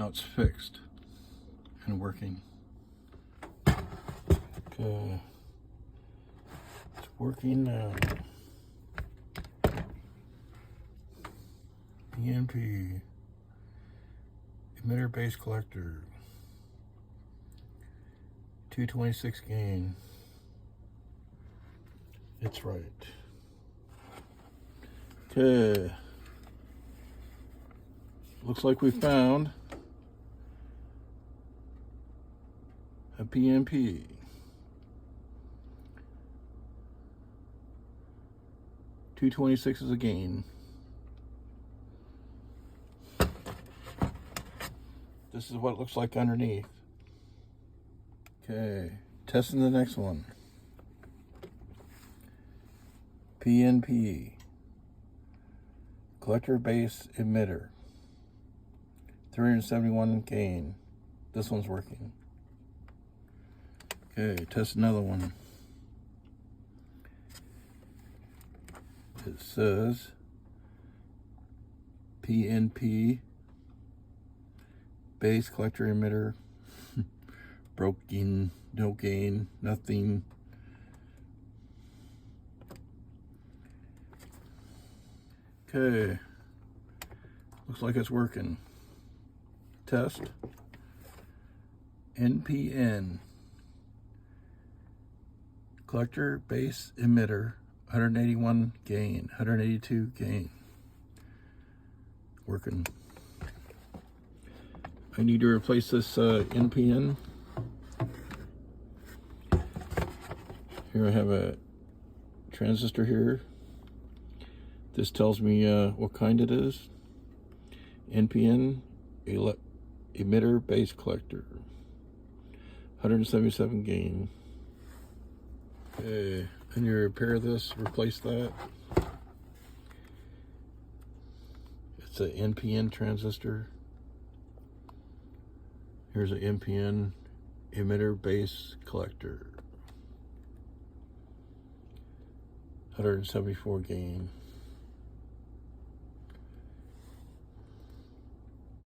now it's fixed and working. Okay, it's working now. PNP emitter base collector, 226 gain. It's right. Okay. Looks like we found a PNP. $226 is a gain. This is what it looks like underneath. Okay, testing the next one. PNP collector base emitter, 371 gain. This one's working. Okay, test another one. It says PNP base collector emitter, broken, no gain, nothing. Okay, looks like it's working. Test. NPN collector base emitter, 181 gain, 182 gain. Working. I need to replace this NPN. Here I have a transistor here. This tells me what kind it is. NPN emitter base collector, 177 gain. Okay, and you repair this, replace that. It's an NPN transistor. Here's an NPN emitter base collector, 174 gain.